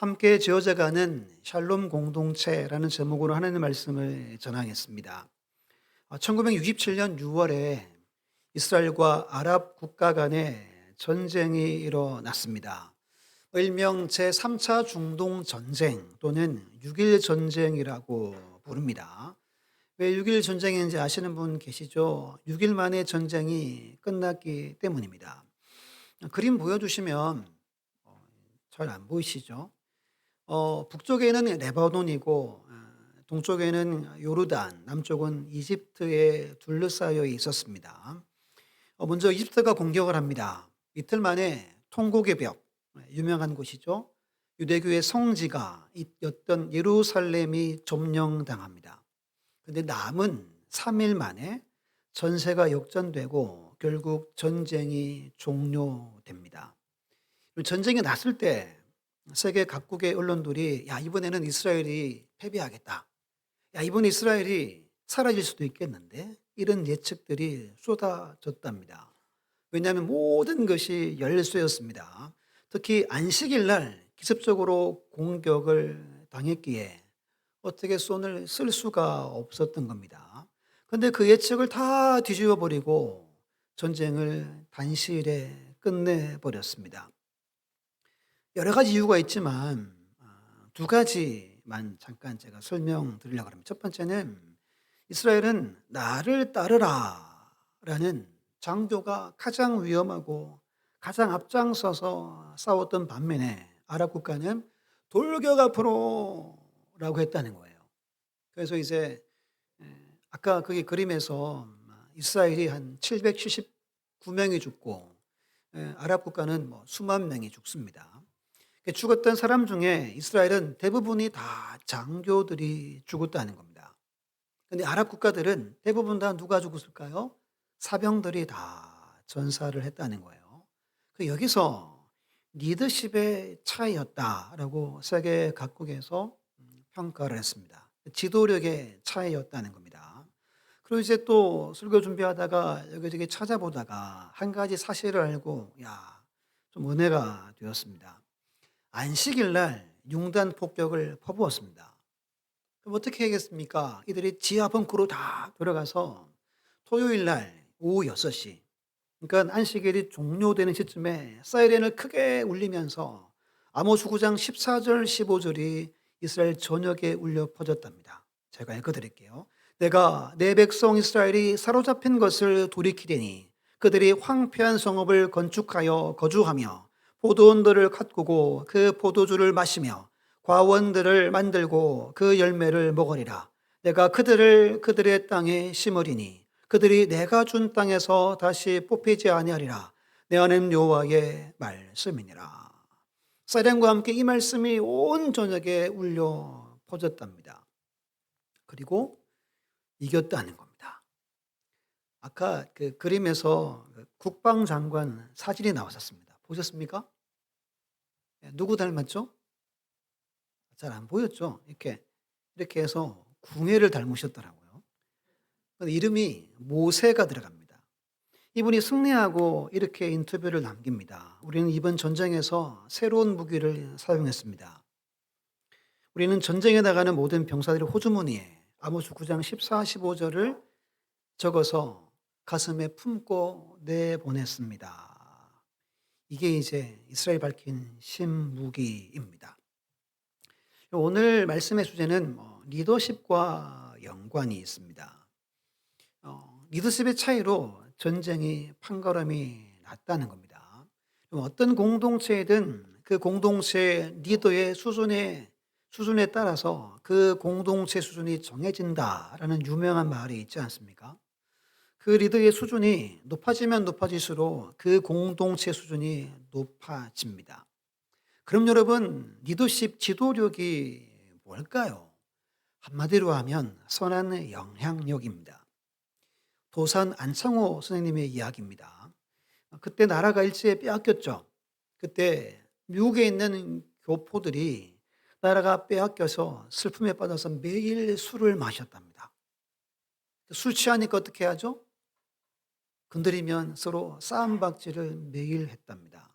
함께 지어져가는 샬롬 공동체라는 제목으로 하나님의 말씀을 전하겠습니다. 1967년 6월에 이스라엘과 아랍 국가 간의 전쟁이 일어났습니다. 일명 제3차 중동 전쟁 또는 6.1 전쟁이라고 부릅니다. 왜 6.1 전쟁인지 아시는 분 계시죠? 6일 만에 전쟁이 끝났기 때문입니다. 그림 보여주시면 잘 안 보이시죠? 북쪽에는 레바논이고 동쪽에는 요르단, 남쪽은 이집트에 둘러싸여 있었습니다. 먼저 이집트가 공격을 합니다. 이틀 만에 통곡의 벽, 유명한 곳이죠. 유대교의 성지가 였던 예루살렘이 점령당합니다. 그런데 남은 3일 만에 전세가 역전되고 결국 전쟁이 종료됩니다. 전쟁이 났을 때 세계 각국의 언론들이 야, 이번에는 이스라엘이 패배하겠다. 야, 이번 이스라엘이 사라질 수도 있겠는데 이런 예측들이 쏟아졌답니다. 왜냐하면 모든 것이 열쇠였습니다. 특히 안식일 날 기습적으로 공격을 당했기에 어떻게 손을 쓸 수가 없었던 겁니다. 그런데 그 예측을 다 뒤집어 버리고 전쟁을 단시일에 끝내버렸습니다. 여러 가지 이유가 있지만 두 가지만 잠깐 제가 설명드리려고 합니다. 첫 번째는 이스라엘은 나를 따르라라는 장교가 가장 위험하고 가장 앞장서서 싸웠던 반면에 아랍 국가는 돌격 앞으로라고 했다는 거예요. 그래서 이제 아까 거기 그림에서 이스라엘이 한 779명이 죽고 아랍 국가는 뭐 수만 명이 죽습니다. 죽었던 사람 중에 이스라엘은 대부분이 다 장교들이 죽었다는 겁니다. 그런데 아랍 국가들은 대부분 다 누가 죽었을까요? 사병들이 다 전사를 했다는 거예요. 여기서 리더십의 차이였다라고 세계 각국에서 평가를 했습니다. 지도력의 차이였다는 겁니다. 그리고 이제 또 설교 준비하다가 여기저기 찾아보다가 한 가지 사실을 알고 좀 은혜가 되었습니다. 안식일 날 융단 폭격을 퍼부었습니다. 그럼 어떻게 하겠습니까? 이들이 지하 벙커로 다 들어가서 토요일 날 오후 6시, 그러니까 안식일이 종료되는 시점에 사이렌을 크게 울리면서 아모스 9장 14절 15절이 이스라엘 전역에 울려 퍼졌답니다. 제가 읽어드릴게요. 내가 내 백성 이스라엘이 사로잡힌 것을 돌이키리니 그들이 황폐한 성읍을 건축하여 거주하며 포도원들을 가꾸고 그 포도주를 마시며 과원들을 만들고 그 열매를 먹으리라. 내가 그들을 그들의 땅에 심으리니 그들이 내가 준 땅에서 다시 뽑히지 아니하리라. 내 하나님 여호와의 말씀이니라. 사령과 함께 이 말씀이 온 전역에 울려 퍼졌답니다. 그리고 이겼다는 겁니다. 아까 그 그림에서 국방장관 사진이 나왔었습니다. 보셨습니까? 누구 닮았죠? 잘 안 보였죠? 이렇게 해서 궁예를 닮으셨더라고요. 이름이 모세가 들어갑니다. 이분이 승리하고 이렇게 인터뷰를 남깁니다. 우리는 이번 전쟁에서 새로운 무기를 사용했습니다. 우리는 전쟁에 나가는 모든 병사들의 호주머니에 아모스 9장 14, 15절을 적어서 가슴에 품고 내보냈습니다. 이게 이제 이스라엘 밝힌 신무기입니다. 오늘 말씀의 주제는 리더십과 연관이 있습니다. 리더십의 차이로 전쟁이 판가름이 났다는 겁니다. 어떤 공동체이든 그 공동체 리더의 수준에 따라서 그 공동체 수준이 정해진다라는 유명한 말이 있지 않습니까? 그 리더의 수준이 높아지면 높아질수록 그 공동체 수준이 높아집니다. 그럼 여러분, 리더십 지도력이 뭘까요? 한마디로 하면 선한 영향력입니다. 도산 안창호 선생님의 이야기입니다. 그때 나라가 일제에 빼앗겼죠. 그때 미국에 있는 교포들이 나라가 빼앗겨서 슬픔에 빠져서 매일 술을 마셨답니다. 술 취하니까 어떻게 하죠? 건드리면 서로 싸움박질을 매일 했답니다.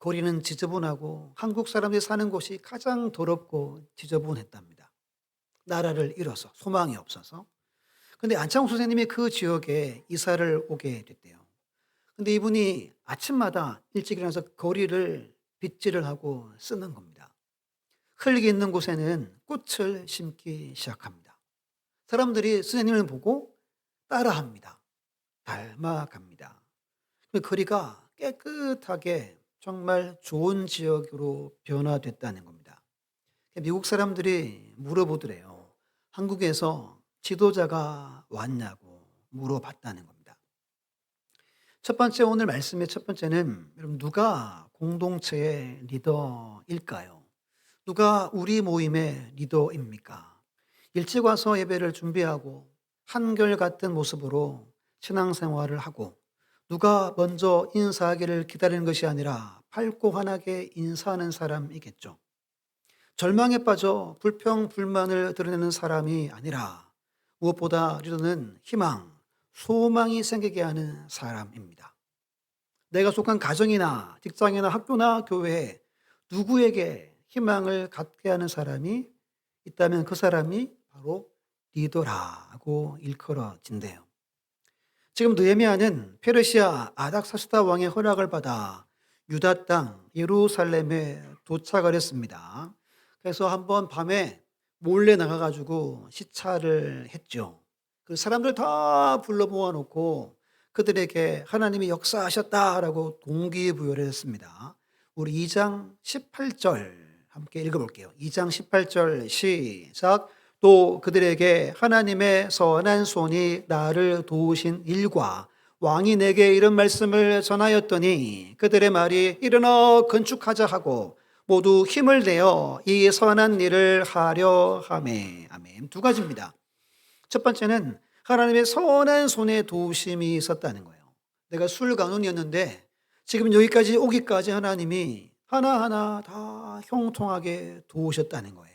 거리는 지저분하고 한국 사람들이 사는 곳이 가장 더럽고 지저분했답니다. 나라를 잃어서 소망이 없어서. 근데 안창호 선생님이 그 지역에 이사를 오게 됐대요. 근데 이분이 아침마다 일찍 일어나서 거리를 빗질을 하고 쓰는 겁니다. 흙이 있는 곳에는 꽃을 심기 시작합니다. 사람들이 선생님을 보고 따라합니다. 닮아갑니다. 그 거리가 깨끗하게 정말 좋은 지역으로 변화됐다는 겁니다. 미국 사람들이 물어보더래요. 한국에서 지도자가 왔냐고 물어봤다는 겁니다. 첫 번째 오늘 말씀의 첫 번째는 여러분 누가 공동체의 리더일까요? 누가 우리 모임의 리더입니까? 일찍 와서 예배를 준비하고 한결같은 모습으로 신앙생활을 하고 누가 먼저 인사하기를 기다리는 것이 아니라 밝고 환하게 인사하는 사람이겠죠. 절망에 빠져 불평, 불만을 드러내는 사람이 아니라 무엇보다 리더는 희망, 소망이 생기게 하는 사람입니다. 내가 속한 가정이나 직장이나 학교나 교회에 누구에게 희망을 갖게 하는 사람이 있다면 그 사람이 바로 리더라고 일컬어진대요. 지금 느헤미야는 페르시아 아닥사스다 왕의 허락을 받아 유다 땅 예루살렘에 도착을 했습니다. 그래서 한번 밤에 몰래 나가가지고 시찰을 했죠. 그 사람들 다 불러 모아놓고 그들에게 하나님이 역사하셨다라고 동기부여를 했습니다. 우리 2장 18절 함께 읽어볼게요. 2장 18절 시작. 또 그들에게 하나님의 선한 손이 나를 도우신 일과 왕이 내게 이런 말씀을 전하였더니 그들의 말이 일어나 건축하자 하고 모두 힘을 내어 이 선한 일을 하려 하매. 아멘. 두 가지입니다. 첫 번째는 하나님의 선한 손에 도우심이 있었다는 거예요. 내가 술 간운이었는데 지금 여기까지 오기까지 하나님이 하나하나 다 형통하게 도우셨다는 거예요.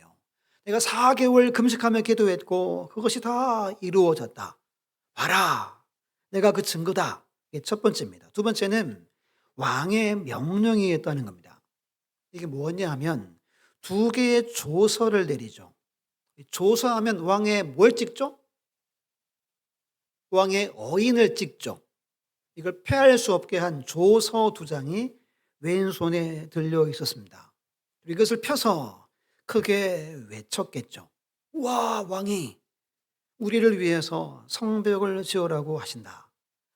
내가 4개월 금식하며 기도했고 그것이 다 이루어졌다. 봐라. 내가 그 증거다. 이게 첫 번째입니다. 두 번째는 왕의 명령이 있다는 겁니다. 이게 뭐냐 하면 2개의 조서를 내리죠. 조서하면 왕의 뭘 찍죠? 왕의 어인을 찍죠. 이걸 폐할 수 없게 한 조서 2장이 왼손에 들려 있었습니다. 이것을 펴서 크게 외쳤겠죠. 와, 왕이 우리를 위해서 성벽을 지으라고 하신다.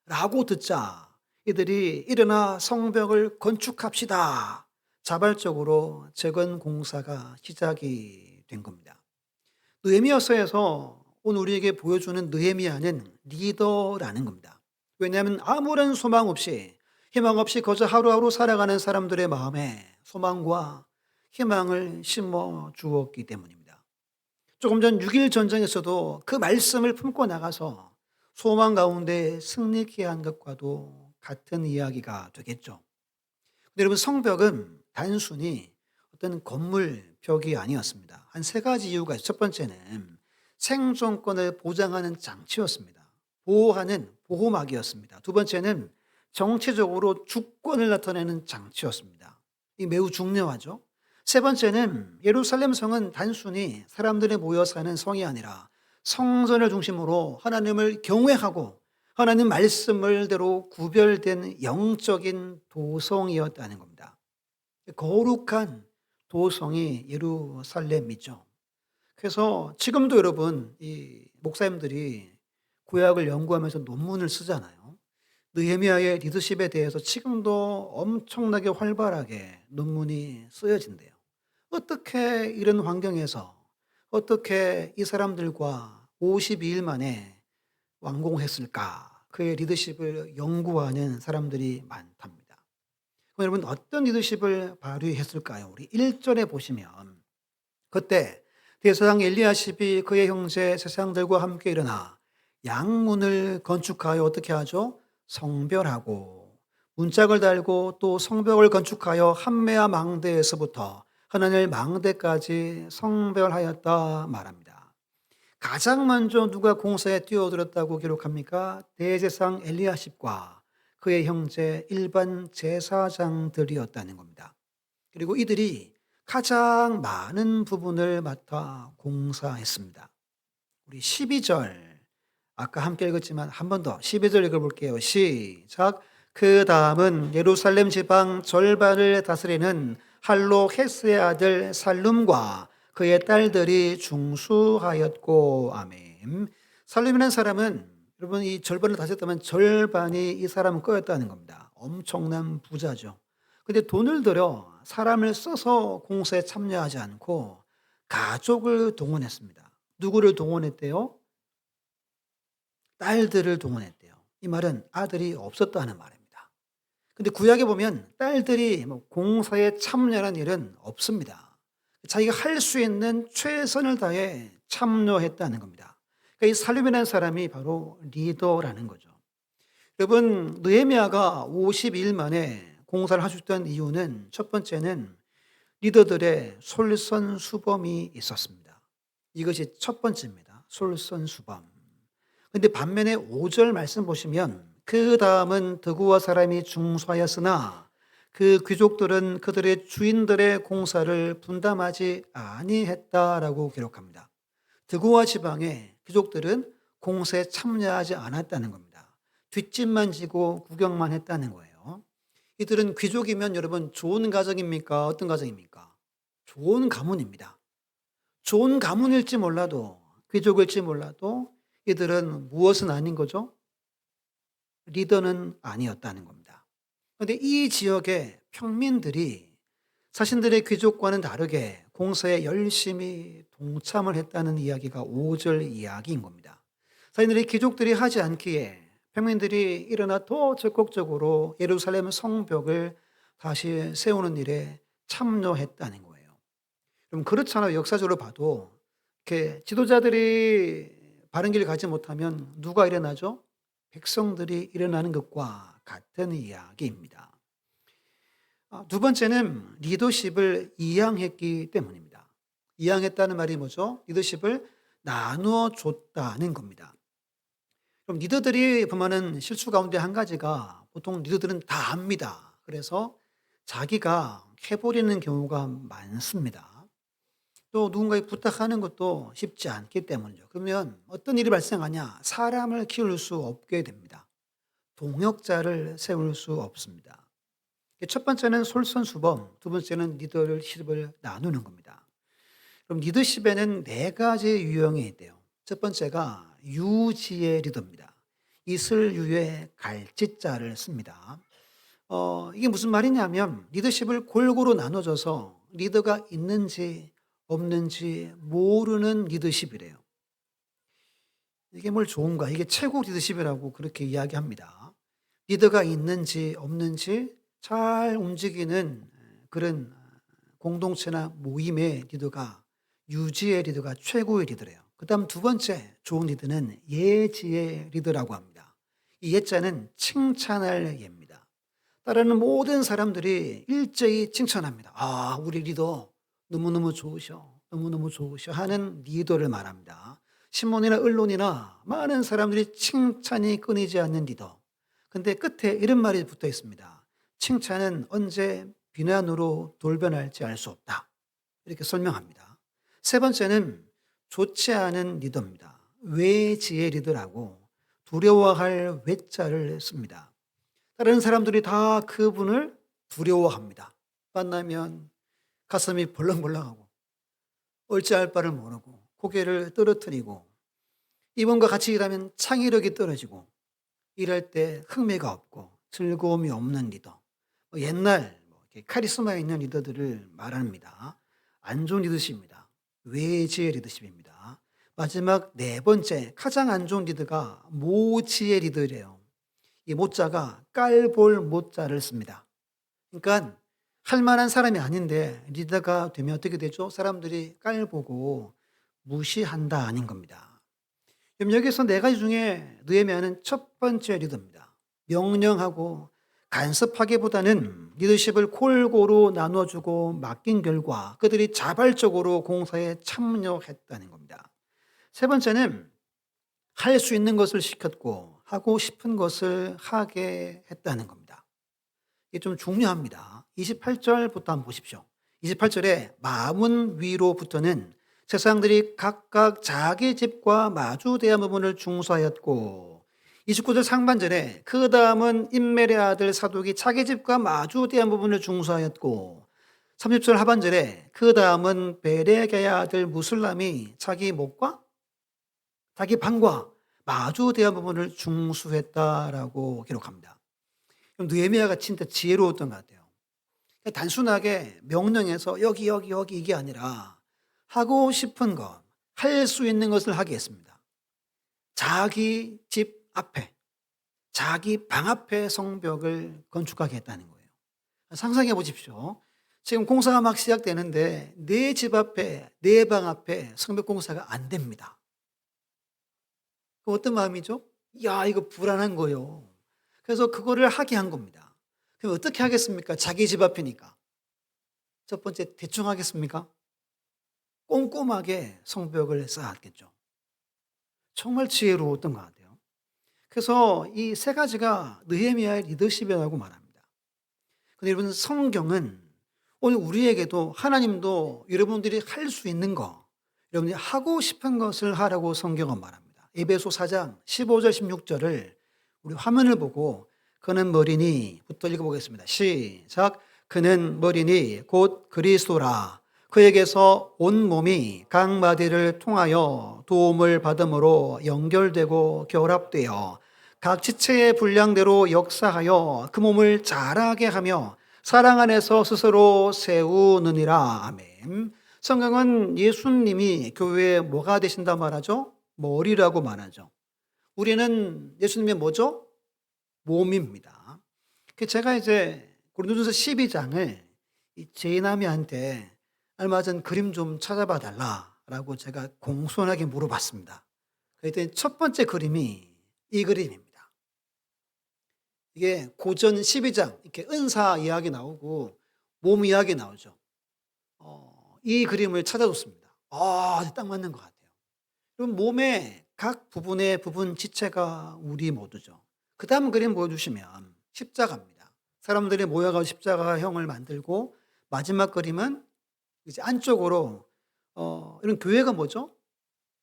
라고 듣자 이들이 일어나 성벽을 건축합시다. 자발적으로 재건 공사가 시작이 된 겁니다. 느헤미야서에서 오늘 우리에게 보여주는 느헤미야는 리더라는 겁니다. 왜냐하면 아무런 소망 없이 희망 없이 거저 하루하루 살아가는 사람들의 마음에 소망과 희망을 심어 주었기 때문입니다. 조금 전 6.1 전쟁에서도 그 말씀을 품고 나가서 소망 가운데 승리케 한 것과도 같은 이야기가 되겠죠. 근데 여러분 성벽은 단순히 어떤 건물 벽이 아니었습니다. 한 3가지 이유가 있어요. 첫 번째는 생존권을 보장하는 장치였습니다. 보호하는 보호막이었습니다. 두 번째는 정치적으로 주권을 나타내는 장치였습니다. 이 매우 중요하죠. 세 번째는 예루살렘 성은 단순히 사람들이 모여 사는 성이 아니라 성전을 중심으로 하나님을 경외하고 하나님 말씀을대로 구별된 영적인 도성이었다는 겁니다. 거룩한 도성이 예루살렘이죠. 그래서 지금도 여러분 이 목사님들이 구약을 연구하면서 논문을 쓰잖아요. 느헤미야의 리더십에 대해서 지금도 엄청나게 활발하게 논문이 쓰여진대요. 어떻게 이런 환경에서 어떻게 이 사람들과 52일 만에 완공했을까? 그의 리더십을 연구하는 사람들이 많답니다. 그럼 여러분 어떤 리더십을 발휘했을까요? 우리 1절에 보시면 그때 대제사장 엘리야십이 그의 형제 세상들과 함께 일어나 양문을 건축하여 어떻게 하죠? 성별하고 문짝을 달고 또 성벽을 건축하여 함메아 망대에서부터 하나님 망대까지 성별하였다 말합니다. 가장 먼저 누가 공사에 뛰어들었다고 기록합니까? 대제사장 엘리야십과 그의 형제 일반 제사장들이었다는 겁니다. 그리고 이들이 가장 많은 부분을 맡아 공사했습니다. 우리 12절 아까 함께 읽었지만 한 번 더 12절 읽어볼게요. 시작. 그 다음은 예루살렘 지방 절반을 다스리는 할로헤스의 아들 살룸과 그의 딸들이 중수하였고. 아멘. 살룸이라는 사람은 여러분 이 절반을 다스렸다면 절반이 이 사람 거였다는 겁니다. 엄청난 부자죠. 근데 돈을 들여 사람을 써서 공사에 참여하지 않고 가족을 동원했습니다. 누구를 동원했대요? 딸들을 동원했대요. 이 말은 아들이 없었다는 말입니다. 근데 구약에 보면 딸들이 공사에 참여하는 일은 없습니다. 자기가 할 수 있는 최선을 다해 참여했다는 겁니다. 그러니까 이 살룸이라는 사람이 바로 리더라는 거죠. 여러분 느헤미야가 50일 만에 공사를 할 수 있던 이유는 첫 번째는 리더들의 솔선수범이 있었습니다. 이것이 첫 번째입니다. 솔선수범. 근데 반면에 5절 말씀 보시면 그 다음은 드구와 사람이 중수하였으나 그 귀족들은 그들의 주인들의 공사를 분담하지 아니했다라고 기록합니다. 드구와 지방의 귀족들은 공사에 참여하지 않았다는 겁니다. 뒷짐만 지고 구경만 했다는 거예요. 이들은 귀족이면 여러분 좋은 가정입니까? 어떤 가정입니까? 좋은 가문입니다. 좋은 가문일지 몰라도 귀족일지 몰라도 이들은 무엇은 아닌 거죠? 리더는 아니었다는 겁니다. 그런데 이 지역의 평민들이 자신들의 귀족과는 다르게 공사에 열심히 동참을 했다는 이야기가 5절 이야기인 겁니다. 자신들의 귀족들이 하지 않기에 평민들이 일어나 더 적극적으로 예루살렘 성벽을 다시 세우는 일에 참여했다는 거예요. 그럼 그렇잖아요. 역사적으로 봐도 이렇게 지도자들이 바른 길을 가지 못하면 누가 일어나죠? 백성들이 일어나는 것과 같은 이야기입니다. 두 번째는 리더십을 이양했기 때문입니다. 이양했다는 말이 뭐죠? 리더십을 나누어 줬다는 겁니다. 그럼 리더들이 보면은 실수 가운데 한 가지가 보통 리더들은 다 합니다. 그래서 자기가 해버리는 경우가 많습니다. 또 누군가에 부탁하는 것도 쉽지 않기 때문이죠. 그러면 어떤 일이 발생하냐? 사람을 키울 수 없게 됩니다. 동역자를 세울 수 없습니다. 첫 번째는 솔선수범, 두 번째는 리더십을 나누는 겁니다. 그럼 리더십에는 네 가지 유형이 있대요. 첫 번째가 유지의 리더입니다. 이슬유의 갈짓자를 씁니다. 이게 무슨 말이냐면 리더십을 골고루 나눠줘서 리더가 있는지 없는지 모르는 리더십이래요. 이게 뭘 좋은가? 이게 최고 리더십이라고 그렇게 이야기합니다. 리더가 있는지 없는지 잘 움직이는 그런 공동체나 모임의 리더가 유지의 리더가 최고의 리더래요. 그 다음 두 번째 좋은 리더는 예지의 리더라고 합니다. 이 예자는 칭찬할 예입니다. 따르는 모든 사람들이 일제히 칭찬합니다. 아, 우리 리더 너무너무 좋으셔. 너무너무 좋으셔 하는 리더를 말합니다. 신문이나 언론이나 많은 사람들이 칭찬이 끊이지 않는 리더. 근데 끝에 이런 말이 붙어 있습니다. 칭찬은 언제 비난으로 돌변할지 알 수 없다. 이렇게 설명합니다. 세 번째는 좋지 않은 리더입니다. 외지의 리더라고 두려워할 외자를 씁니다. 다른 사람들이 다 그분을 두려워합니다. 만나면 가슴이 벌렁벌렁하고 어찌할 바를 모르고 고개를 떨어뜨리고 이분과 같이 일하면 창의력이 떨어지고 일할 때 흥미가 없고 즐거움이 없는 리더. 옛날 카리스마 있는 리더들을 말합니다. 안 좋은 리더십입니다. 외지의 리더십입니다. 마지막 네 번째 가장 안 좋은 리더가 모지의 리더래요. 이 모자가 깔볼 모자를 씁니다. 그러니까 할 만한 사람이 아닌데 리더가 되면 어떻게 되죠? 사람들이 깔보고 무시한다 아닌 겁니다. 그럼 여기서 네 가지 중에 느헤미야는 첫 번째 리더입니다. 명령하고 간섭하기보다는 리더십을 골고루 나눠주고 맡긴 결과 그들이 자발적으로 공사에 참여했다는 겁니다. 세 번째는 할 수 있는 것을 시켰고 하고 싶은 것을 하게 했다는 겁니다. 이게 좀 중요합니다. 28절부터 한번 보십시오. 28절에 마문 위로부터는 세상들이 각각 자기 집과 마주대한 부분을 중수하였고, 29절 상반절에 그 다음은 임멜의 아들 사독이 자기 집과 마주대한 부분을 중수하였고, 30절 하반절에 그 다음은 베레게의 아들 무술람이 자기 목과 자기 방과 마주대한 부분을 중수했다라고 기록합니다. 그럼 느헤미야가 진짜 지혜로웠던 것 같아요. 단순하게 명령해서 여기 이게 아니라 하고 싶은 것, 할 수 있는 것을 하게 했습니다. 자기 집 앞에, 자기 방 앞에 성벽을 건축하게 했다는 거예요. 상상해 보십시오. 지금 공사가 막 시작되는데 내 집 앞에, 내 방 앞에 성벽 공사가 안 됩니다. 어떤 마음이죠? 야, 이거 불안한 거예요. 그래서 그거를 하게 한 겁니다. 그럼 어떻게 하겠습니까? 자기 집 앞이니까. 첫 번째, 대충 하겠습니까? 꼼꼼하게 성벽을 쌓았겠죠. 정말 지혜로웠던 것 같아요. 그래서 이 세 가지가 느헤미야의 리더십이라고 말합니다. 근데 여러분, 성경은 오늘 우리에게도 하나님도 여러분들이 할 수 있는 거, 여러분들이 하고 싶은 것을 하라고 성경은 말합니다. 에베소 4장 15절 16절을 우리 화면을 보고 그는 머리니부터 읽어보겠습니다. 시작. 그는 머리니 곧 그리스도라. 그에게서 온 몸이 각 마디를 통하여 도움을 받음으로 연결되고 결합되어 각 지체의 분량대로 역사하여 그 몸을 자라게 하며 사랑 안에서 스스로 세우느니라. 아멘. 성경은 예수님이 교회에 뭐가 되신다 말하죠? 머리라고 말하죠. 우리는 예수님의 뭐죠? 몸입니다. 제가 이제 고린도전서 12장을 이 제이나미한테 얼마 전 그림 좀 찾아봐 달라라고 제가 공손하게 물어봤습니다. 그랬더니 첫 번째 그림이 이 그림입니다. 이게 고전 12장 이렇게 은사 이야기 나오고 몸 이야기 나오죠. 이 그림을 찾아줬습니다. 딱 맞는 것 같아요. 그럼 몸의 각 부분의 부분 지체가 우리 모두죠. 그 다음 그림 보여주시면 십자가입니다. 사람들이 모여가지고 십자가형을 만들고 마지막 그림은 이제 안쪽으로 이런 교회가 뭐죠?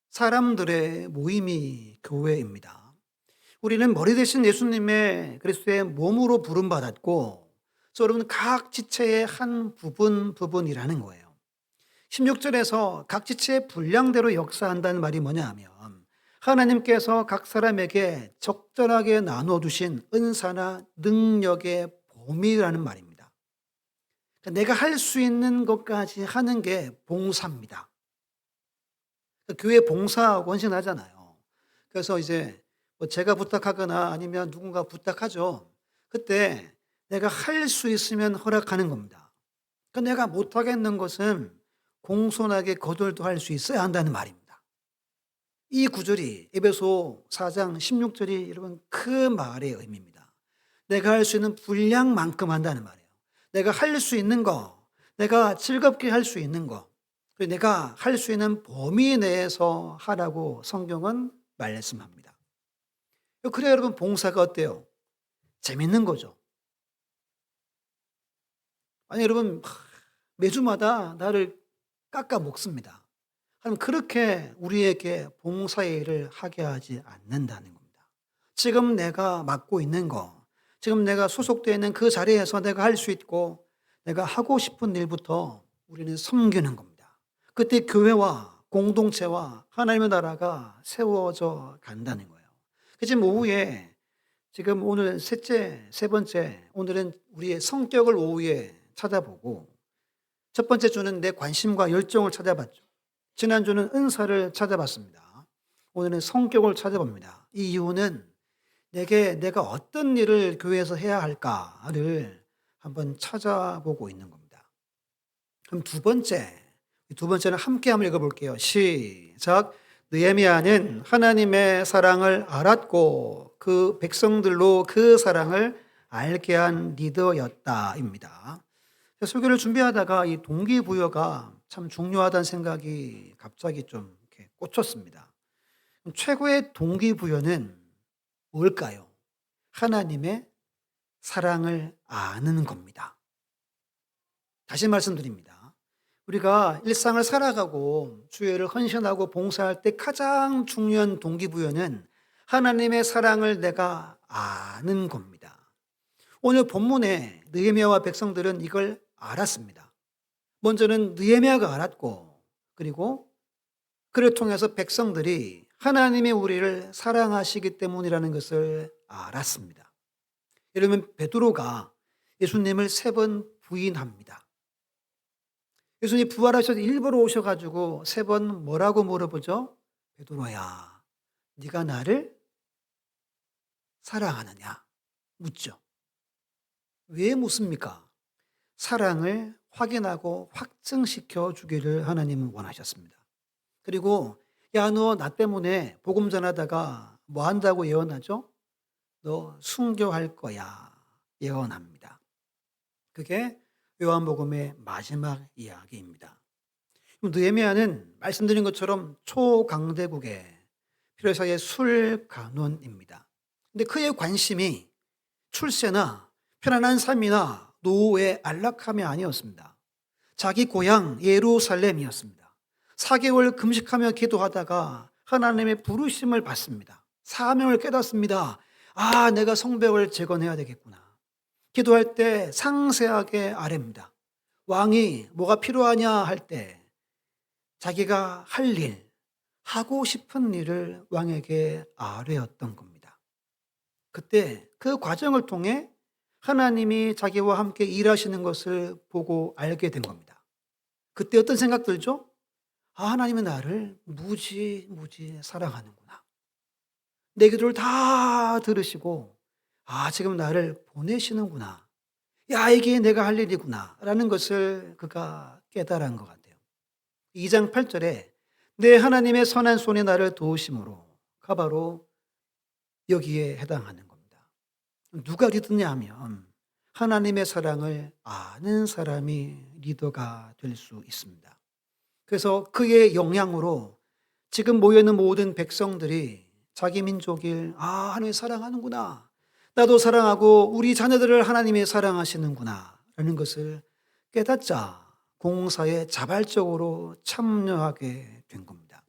사람들의 모임이 교회입니다. 우리는 머리 대신 예수님의 그리스도의 몸으로 부름받았고, 그래서 여러분 각 지체의 한 부분이라는 거예요. 16절에서 각 지체의 분량대로 역사한다는 말이 뭐냐 하면 하나님께서 각 사람에게 적절하게 나누어 두신 은사나 능력의 범위라는 말입니다. 내가 할 수 있는 것까지 하는 게 봉사입니다. 교회 봉사 원신하잖아요. 그래서 이제 뭐 제가 부탁하거나 아니면 누군가 부탁하죠. 그때 내가 할 수 있으면 허락하는 겁니다. 내가 못하겠는 것은 공손하게 거절도 할 수 있어야 한다는 말입니다. 이 구절이 에베소 4장 16절이 여러분 그 말의 의미입니다. 내가 할 수 있는 분량만큼 한다는 말이에요. 내가 할 수 있는 거, 내가 즐겁게 할 수 있는 거, 그리고 내가 할 수 있는 범위 내에서 하라고 성경은 말씀합니다. 그래야 여러분 봉사가 어때요? 재밌는 거죠. 아니 여러분 매주마다 나를 깎아 먹습니다. 하나님 그렇게 우리에게 봉사의 일을 하게 하지 않는다는 겁니다. 지금 내가 맡고 있는 거, 지금 내가 소속되어 있는 그 자리에서 내가 할 수 있고 내가 하고 싶은 일부터 우리는 섬기는 겁니다. 그때 교회와 공동체와 하나님의 나라가 세워져 간다는 거예요. 지금 오후에 지금 오늘 세 번째 오늘은 우리의 성격을 오후에 찾아보고 첫 번째 주는 내 관심과 열정을 찾아봤죠. 지난주는 은사를 찾아봤습니다. 오늘은 성격을 찾아봅니다. 이 이유는 내가 어떤 일을 교회에서 해야 할까를 한번 찾아보고 있는 겁니다. 그럼 두 번째는 함께 한번 읽어볼게요. 시작. 느헤미야는 하나님의 사랑을 알았고 그 백성들로 그 사랑을 알게 한 리더였다입니다. 설교를 준비하다가 이 동기부여가 참 중요하다는 생각이 갑자기 좀 이렇게 꽂혔습니다. 최고의 동기부여는 뭘까요? 하나님의 사랑을 아는 겁니다. 다시 말씀드립니다. 우리가 일상을 살아가고 주의를 헌신하고 봉사할 때 가장 중요한 동기부여는 하나님의 사랑을 내가 아는 겁니다. 오늘 본문에 느헤미야와 백성들은 이걸 알았습니다. 먼저는 느헤미야가 알았고, 그리고 그를 통해서 백성들이 하나님이 우리를 사랑하시기 때문이라는 것을 알았습니다. 여러분, 베드로가 예수님을 3번 부인합니다. 예수님이 부활하셔서 일부러 오셔가지고 3번 뭐라고 물어보죠? 베드로야, 네가 나를 사랑하느냐? 묻죠. 왜 묻습니까? 사랑을 확인하고 확증시켜 주기를 하나님은 원하셨습니다. 그리고 야, 너 나 때문에 복음 전하다가 뭐 한다고 예언하죠? 너 순교할 거야 예언합니다. 그게 요한복음의 마지막 이야기입니다. 느헤미야는 말씀드린 것처럼 초강대국의 페르시아의 술관원입니다. 근데 그의 관심이 출세나 편안한 삶이나 노후의 안락함이 아니었습니다. 자기 고향 예루살렘이었습니다. 4개월 금식하며 기도하다가 하나님의 부르심을 받습니다. 사명을 깨닫습니다. 아, 내가 성벽을 재건해야 되겠구나. 기도할 때 상세하게 아뢰입니다. 왕이 뭐가 필요하냐 할 때 자기가 할 일, 하고 싶은 일을 왕에게 아뢰었던 겁니다. 그때 그 과정을 통해 하나님이 자기와 함께 일하시는 것을 보고 알게 된 겁니다. 그때 어떤 생각 들죠? 아, 하나님은 나를 무지 사랑하는구나. 내 기도를 다 들으시고 아, 지금 나를 보내시는구나. 야, 이게 내가 할 일이구나 라는 것을 그가 깨달은 것 같아요. 2장 8절에 내 하나님의 선한 손이 나를 도우심으로가 바로 여기에 해당하는 겁니다. 누가 리더냐 하면 하나님의 사랑을 아는 사람이 리더가 될 수 있습니다. 그래서 그의 영향으로 지금 모여있는 모든 백성들이 자기 민족을 하나님 사랑하는구나. 나도 사랑하고 우리 자녀들을 하나님이 사랑하시는구나 라는 것을 깨닫자 공사에 자발적으로 참여하게 된 겁니다.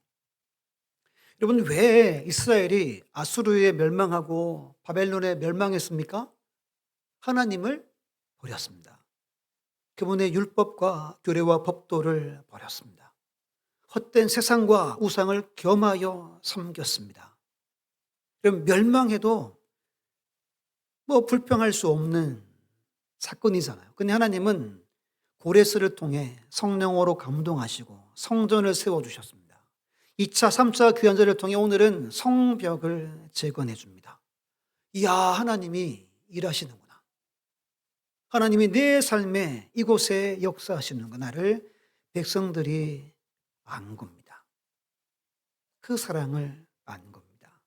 여러분, 왜 이스라엘이 아수르에 멸망하고 바벨론에 멸망했습니까? 하나님을 버렸습니다. 그분의 율법과 규례와 법도를 버렸습니다. 헛된 세상과 우상을 겸하여 섬겼습니다. 그럼 멸망해도 뭐 불평할 수 없는 사건이잖아요. 근데 하나님은 고레스를 통해 성령으로 감동하시고 성전을 세워주셨습니다. 2차, 3차 귀환절을 통해 오늘은 성벽을 재건해 줍니다. 이야, 하나님이 일하시는구나. 하나님이 내 삶에 이곳에 역사하시는구나를 백성들이 안 겁니다. 그 사랑을 안 겁니다.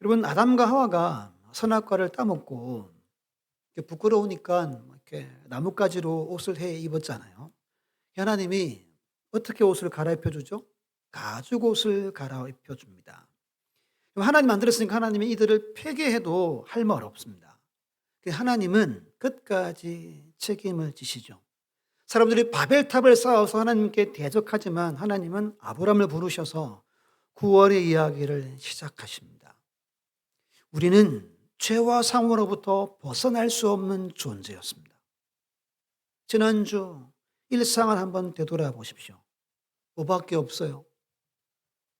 여러분, 아담과 하와가 선악과를 따먹고 부끄러우니까 이렇게 나뭇가지로 옷을 해 입었잖아요. 하나님이 어떻게 옷을 갈아입혀 주죠? 가죽 옷을 갈아입혀 줍니다. 하나님 만들었으니까 하나님이 이들을 폐괴해도 할 말 없습니다. 하나님은 끝까지 책임을 지시죠. 사람들이 바벨탑을 쌓아서 하나님께 대적하지만 하나님은 아브람을 부르셔서 구원의 이야기를 시작하십니다. 우리는 죄와 상으로부터 벗어날 수 없는 존재였습니다. 지난주 일상을 한번 되돌아보십시오. 뭐밖에 없어요?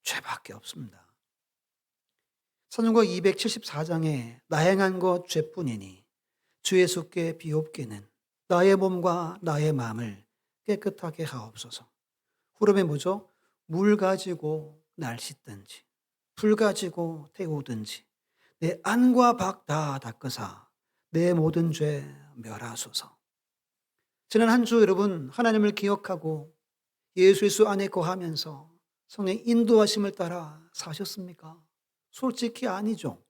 죄밖에 없습니다. 사도행전 274장에 나 행한 것 죄뿐이니 주 예수께 비옵게는 나의 몸과 나의 마음을 깨끗하게 하옵소서. 후렴에 뭐죠? 물 가지고 날 씻든지 불 가지고 태우든지 내 안과 밖 다 닦으사 내 모든 죄 멸하소서. 지난 한 주 여러분 하나님을 기억하고 예수 안에 거하면서 성령의 인도하심을 따라 사셨습니까? 솔직히 아니죠.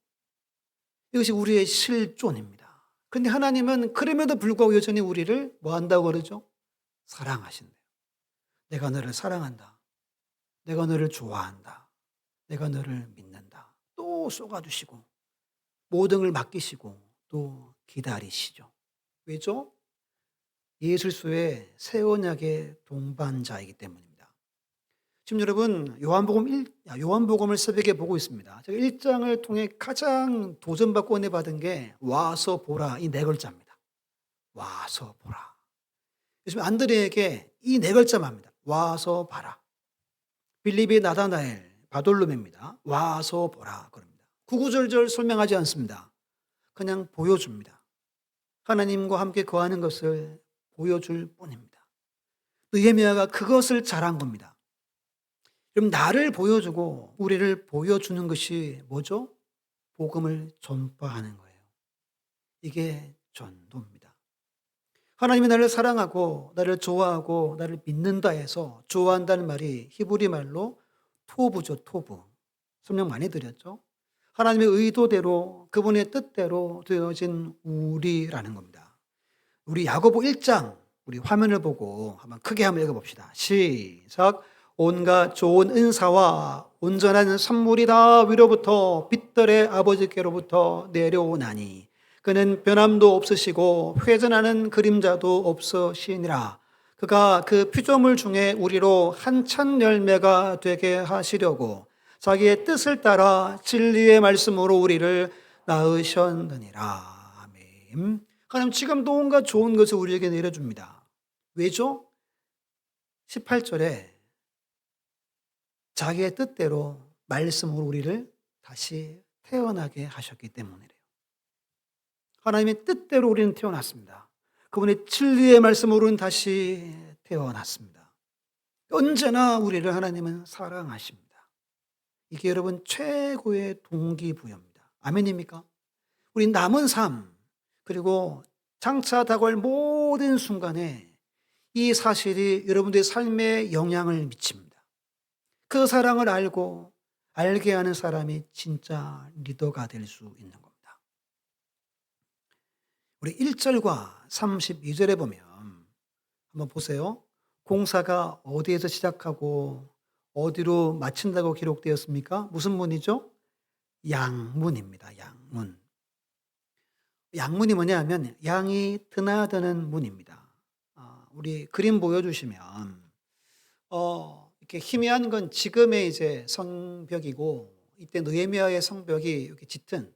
이것이 우리의 실존입니다. 그런데 하나님은 그럼에도 불구하고 여전히 우리를 뭐 한다고 그러죠? 사랑하신대요. 내가 너를 사랑한다. 내가 너를 좋아한다. 내가 너를 믿는다. 또 쏟아주시고 모든 걸 맡기시고 또 기다리시죠. 왜죠? 예술소의 새 언약의 동반자이기 때문입니다. 지금 여러분 요한복음을 새벽에 보고 있습니다. 제가 1장을 통해 가장 도전받고 은혜 받은 게 와서 보라 이 네 글자입니다. 와서 보라. 요즘 안드레에게 이 네 글자만 합니다. 와서 봐라. 빌립의 나다나엘 바돌로메입니다. 와서 보라 그럽니다. 구구절절 설명하지 않습니다. 그냥 보여줍니다. 하나님과 함께 거하는 것을 보여줄 뿐입니다. 느헤미야가 그것을 잘한 겁니다. 그럼 나를 보여주고 우리를 보여주는 것이 뭐죠? 복음을 전파하는 거예요. 이게 전도입니다. 하나님이 나를 사랑하고 나를 좋아하고 나를 믿는다 해서 좋아한다는 말이 히브리 말로 토부죠, 토부. 설명 많이 드렸죠. 하나님의 의도대로 그분의 뜻대로 되어진 우리라는 겁니다. 우리 야고보 1장 우리 화면을 보고 크게 한번 읽어봅시다. 시작. 온갖 좋은 은사와 온전한 선물이 다 위로부터 빛들의 아버지께로부터 내려오나니 그는 변함도 없으시고 회전하는 그림자도 없으시니라. 그가 그 피조물 중에 우리로 한찬 열매가 되게 하시려고 자기의 뜻을 따라 진리의 말씀으로 우리를 낳으셨느니라. 아멘. 하나님 지금도 온갖 좋은 것을 우리에게 내려줍니다. 왜죠? 18절에 자기의 뜻대로 말씀으로 우리를 다시 태어나게 하셨기 때문이래요. 하나님의 뜻대로 우리는 태어났습니다. 그분의 진리의 말씀으로는 다시 태어났습니다. 언제나 우리를 하나님은 사랑하십니다. 이게 여러분 최고의 동기부여입니다. 아멘입니까? 우리 남은 삶 그리고 장차 다가올 모든 순간에 이 사실이 여러분들의 삶에 영향을 미칩니다. 그 사랑을 알게 하는 사람이 진짜 리더가 될 수 있는 겁니다. 우리 1절과 32절에 보면 한번 보세요. 공사가 어디에서 시작하고 어디로 마친다고 기록되었습니까? 무슨 문이죠? 양문입니다. 양문. 양문이 뭐냐 하면 양이 드나드는 문입니다. 우리 그림 보여주시면 이렇게 희미한 건 지금의 이제 성벽이고 이때 느헤미야의 성벽이 이렇게 짙은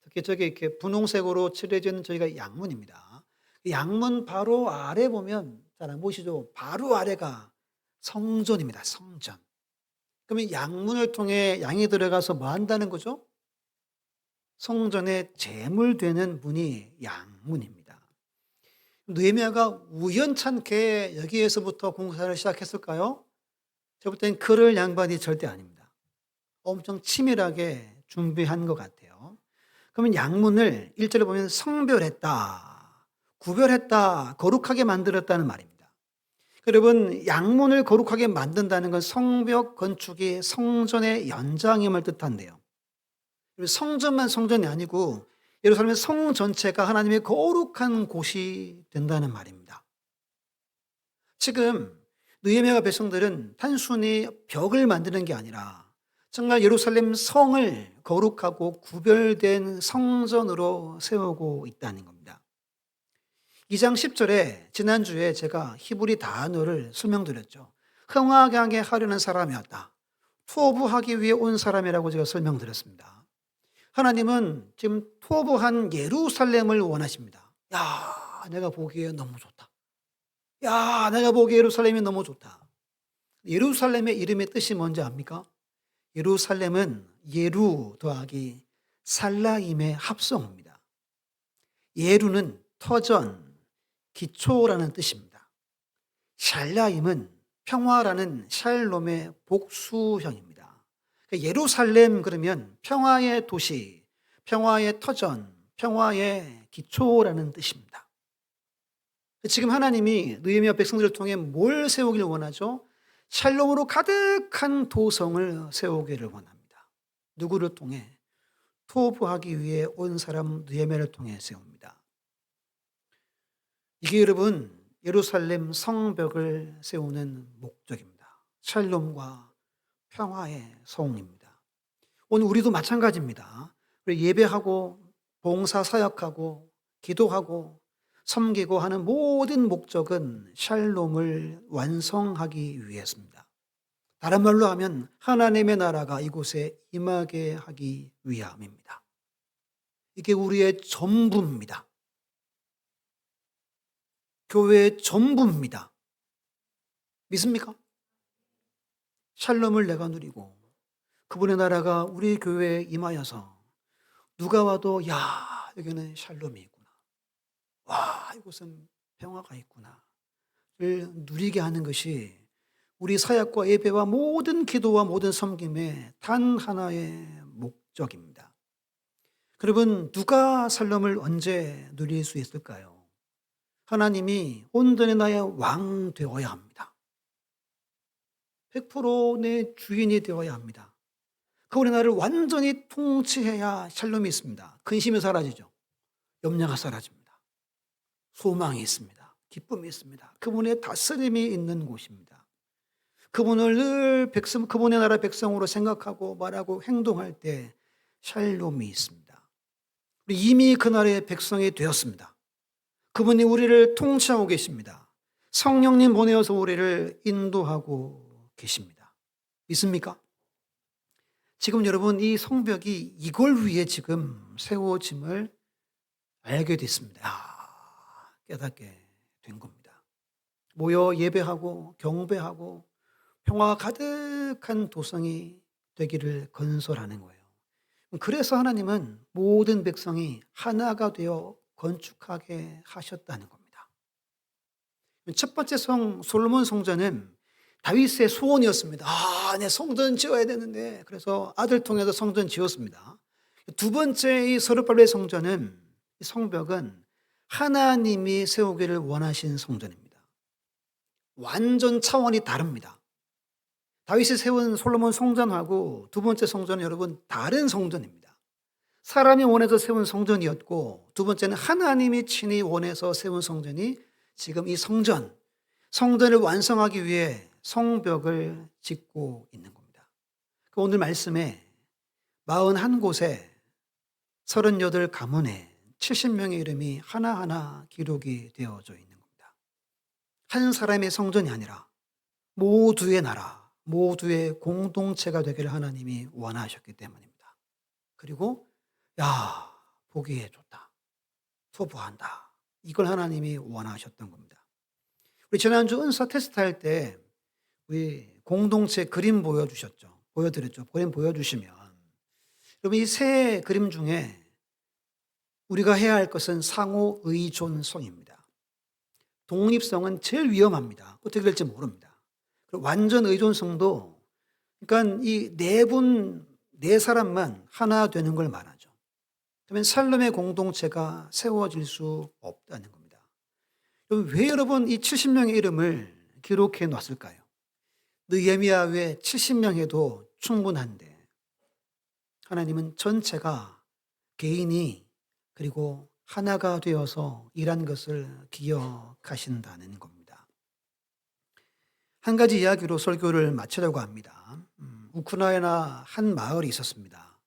특히 저기 이렇게 분홍색으로 칠해진 저희가 양문입니다. 양문 바로 아래 보면 잘 안 보시죠? 바로 아래가 성전입니다. 성전. 그러면 양문을 통해 양이 들어가서 뭐 한다는 거죠? 성전에 제물되는 문이 양문입니다. 느헤미야가 우연찮게 여기에서부터 공사를 시작했을까요? 제가 볼 땐 그럴 양반이 절대 아닙니다. 엄청 치밀하게 준비한 것 같아요. 그러면 양문을 1절에 보면 성별했다, 구별했다, 거룩하게 만들었다는 말입니다. 여러분 양문을 거룩하게 만든다는 건 성벽 건축이 성전의 연장임을 뜻한대요. 성전만 성전이 아니고 예루살렘의 성 전체가 하나님의 거룩한 곳이 된다는 말입니다. 지금 느헤미야 백성들은 단순히 벽을 만드는 게 아니라 정말 예루살렘 성을 거룩하고 구별된 성전으로 세우고 있다는 겁니다. 2장 10절에 지난주에 제가 히브리 단어를 설명드렸죠. 흥하게 하려는 사람이었다. 투어부하기 위해 온 사람이라고 제가 설명드렸습니다. 하나님은 지금 투어부한 예루살렘을 원하십니다. 야, 내가 보기에 너무 좋다. 야, 내가 보기에 예루살렘이 너무 좋다. 예루살렘의 이름의 뜻이 뭔지 압니까? 예루살렘은 예루 더하기 살라임의 합성어입니다. 예루는 터전, 기초라는 뜻입니다. 샬라임은 평화라는 샬롬의 복수형입니다. 예루살렘 그러면 평화의 도시, 평화의 터전, 평화의 기초라는 뜻입니다. 지금 하나님이 느헤미야 백성들을 통해 뭘 세우기를 원하죠? 샬롬으로 가득한 도성을 세우기를 원합니다. 누구를 통해? 토부하기 위해 온 사람 느헤미야를 통해 세웁니다. 이게 여러분 예루살렘 성벽을 세우는 목적입니다. 샬롬과 평화의 성입니다. 오늘 우리도 마찬가지입니다. 우리 예배하고 봉사 사역하고 기도하고 섬기고 하는 모든 목적은 샬롬을 완성하기 위해서입니다. 다른 말로 하면 하나님의 나라가 이곳에 임하게 하기 위함입니다. 이게 우리의 전부입니다. 교회의 전부입니다. 믿습니까? 샬롬을 내가 누리고 그분의 나라가 우리 교회에 임하여서 누가 와도 야, 여기는 샬롬이 있구나. 와, 이곳은 평화가 있구나. 를 누리게 하는 것이 우리 사역과 예배와 모든 기도와 모든 섬김의 단 하나의 목적입니다. 여러분, 누가 샬롬을 언제 누릴 수 있을까요? 하나님이 온전히 나의 왕 되어야 합니다. 100% 주인이 되어야 합니다. 그분이 나를 완전히 통치해야 샬롬이 있습니다. 근심이 사라지죠. 염려가 사라집니다. 소망이 있습니다. 기쁨이 있습니다. 그분의 다스림이 있는 곳입니다. 그분을 늘 그분의 나라 백성으로 생각하고 말하고 행동할 때 샬롬이 있습니다. 이미 그 나라의 백성이 되었습니다. 그분이 우리를 통치하고 계십니다. 성령님 보내어서 우리를 인도하고 계십니다. 믿습니까? 지금 여러분 이 성벽이 이걸 위해 지금 세워짐을 알게 됐습니다. 깨닫게 된 겁니다. 모여 예배하고 경배하고 평화가 가득한 도성이 되기를 건설하는 거예요. 그래서 하나님은 모든 백성이 하나가 되어 건축하게 하셨다는 겁니다. 첫 번째 솔로몬 성전은 다윗의 소원이었습니다. 내 성전 지어야 되는데 그래서 아들 통해서 성전 지었습니다. 두 번째 이 스룹바벨 성전은 이 성벽은 하나님이 세우기를 원하신 성전입니다. 완전 차원이 다릅니다. 다윗이 세운 솔로몬 성전하고 두 번째 성전은 여러분 다른 성전입니다. 사람이 원해서 세운 성전이었고 두 번째는 하나님이 친히 원해서 세운 성전이 지금 이 성전을 완성하기 위해 성벽을 짓고 있는 겁니다. 오늘 말씀에 41곳에 38가문에 70명의 이름이 하나하나 기록이 되어져 있는 겁니다. 한 사람의 성전이 아니라 모두의 나라, 모두의 공동체가 되기를 하나님이 원하셨기 때문입니다. 그리고 보기에 좋다, 투부한다, 이걸 하나님이 원하셨던 겁니다. 우리 지난주 은사 테스트 할 때 우리 공동체 그림 보여드렸죠. 그림 보여주시면 여러분 이 세 그림 중에 우리가 해야 할 것은 상호 의존성입니다. 독립성은 제일 위험합니다. 어떻게 될지 모릅니다. 완전 의존성도 그러니까 이 네 사람만 하나 되는 걸 말하죠. 그러면 샬롬의 공동체가 세워질 수 없다는 겁니다. 왜 여러분 이 70명의 이름을 기록해 놨을까요? 느헤미야 외 70명 해도 충분한데 하나님은 전체가 개인이 그리고 하나가 되어서 일한 것을 기억하신다는 겁니다. 한 가지 이야기로 설교를 마치려고 합니다. 우크라이나 한 마을이 있었습니다.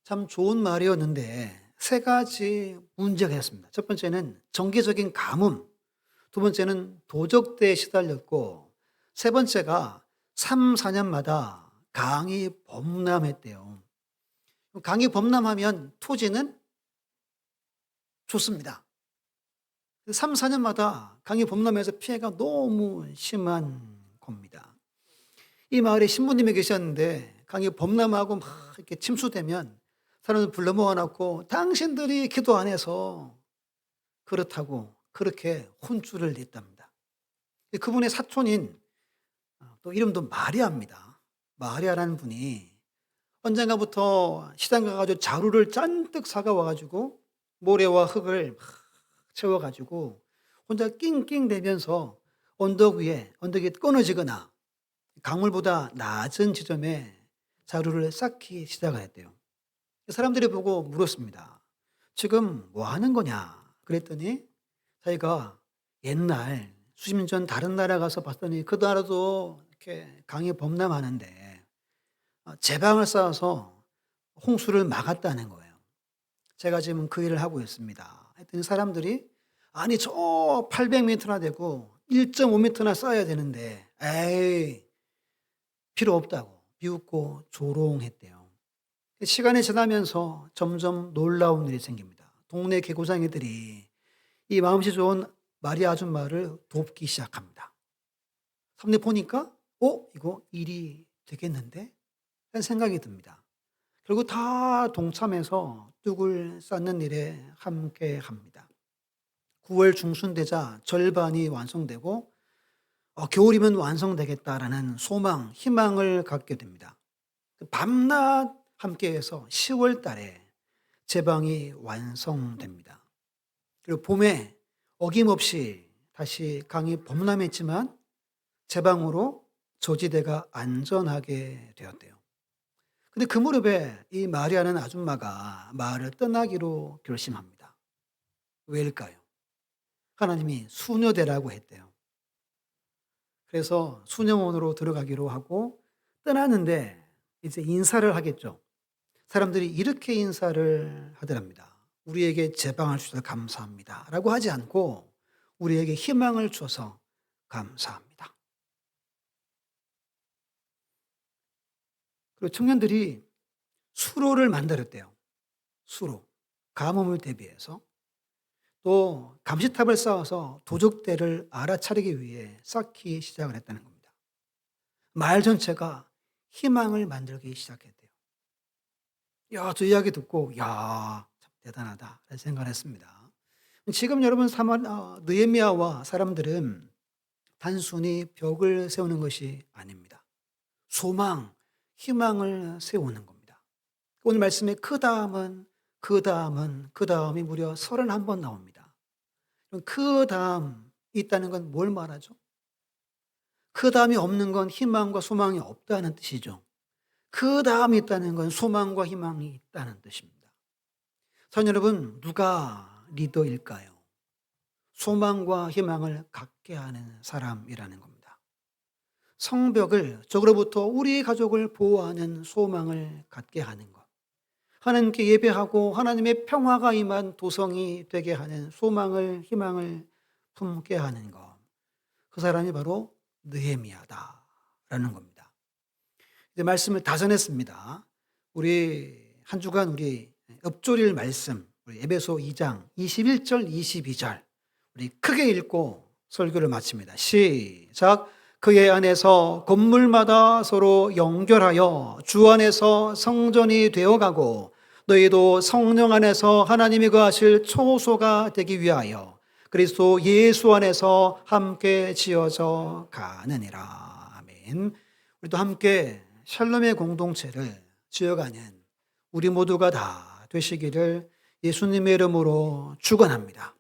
참 좋은 마을이었는데 세 가지 문제가 있었습니다. 첫 번째는 정기적인 가뭄, 두 번째는 도적대에 시달렸고 세 번째가 3, 4년마다 강이 범람했대요. 강이 범람하면 토지는 좋습니다. 3, 4년마다 강이 범람해서 피해가 너무 심한 겁니다. 이 마을에 신부님이 계셨는데 강이 범람하고 막 이렇게 침수되면 사람들 불러 모아놓고 당신들이 기도 안 해서 그렇다고 그렇게 혼쭐을 냈답니다. 그분의 사촌인 또 이름도 마리아입니다. 마리아라는 분이 언젠가부터 시장 가가지고 자루를 잔뜩 사가 와가지고 모래와 흙을 막 채워가지고 혼자 낑낑대면서 언덕이 끊어지거나 강물보다 낮은 지점에 자루를 쌓기 시작을 했대요. 사람들이 보고 물었습니다. 지금 뭐 하는 거냐? 그랬더니 자기가 옛날 수십 년 전 다른 나라 가서 봤더니 그 나라도 이렇게 강이 범람하는데 제방을 쌓아서 홍수를 막았다는 거예요. 제가 지금 그 일을 하고 있습니다. 했더니 사람들이 아니 저 800m나 되고 1.5m나 쌓아야 되는데 에이 필요 없다고 비웃고 조롱했대요. 시간이 지나면서 점점 놀라운 일이 생깁니다. 동네 개구장이들이 이 마음씨 좋은 마리아 아줌마를 돕기 시작합니다. 사람들이 보니까 이거 일이 되겠는데? 하는 생각이 듭니다. 결국 다 동참해서 뚝을 쌓는 일에 함께 합니다. 9월 중순 되자 절반이 완성되고 겨울이면 완성되겠다라는 소망, 희망을 갖게 됩니다. 밤낮 함께해서 10월 달에 제방이 완성됩니다. 그리고 봄에 어김없이 다시 강이 범람했지만 제방으로 조지대가 안전하게 되었대요. 근데 그 무렵에 이 마리아는 아줌마가 마을을 떠나기로 결심합니다. 왜일까요? 하나님이 수녀대라고 했대요. 그래서 수녀원으로 들어가기로 하고 떠나는데 이제 인사를 하겠죠. 사람들이 이렇게 인사를 하더랍니다. 우리에게 제방을 주셔서 감사합니다. 라고 하지 않고 우리에게 희망을 줘서 감사합니다. 그리고 청년들이 수로를 만들었대요. 수로. 가뭄을 대비해서. 또 감시탑을 쌓아서 도적대를 알아차리기 위해 쌓기 시작을 했다는 겁니다. 마을 전체가 희망을 만들기 시작했대요. 저 이야기 듣고 참 대단하다 라는 생각을 했습니다. 지금 여러분 느헤미야와 사람들은 단순히 벽을 세우는 것이 아닙니다. 소망, 희망을 세우는 겁니다. 오늘 말씀에 그 다음이 무려 31번 나옵니다. 그 다음 있다는 건 뭘 말하죠? 그 다음이 없는 건 희망과 소망이 없다는 뜻이죠. 그 다음이 있다는 건 소망과 희망이 있다는 뜻입니다. 전 여러분, 누가 리더일까요? 소망과 희망을 갖게 하는 사람이라는 겁니다. 성벽을 적으로부터 우리 가족을 보호하는 소망을 갖게 하는 것. 하나님께 예배하고 하나님의 평화가 임한 도성이 되게 하는 소망을, 희망을 품게 하는 것. 그 사람이 바로 느헤미야다라는 겁니다. 이제 말씀을 다 전했습니다. 우리 한 주간 우리 엎조릴 말씀, 우리 에베소 2장 21절, 22절 우리 크게 읽고 설교를 마칩니다. 시작. 그의 안에서 건물마다 서로 연결하여 주 안에서 성전이 되어가고 너희도 성령 안에서 하나님이 거하실 초소가 되기 위하여 그리스도 예수 안에서 함께 지어져 가느니라. 아멘. 우리도 함께 샬롬의 공동체를 지어가는 우리 모두가 다 되시기를 예수님의 이름으로 축원합니다.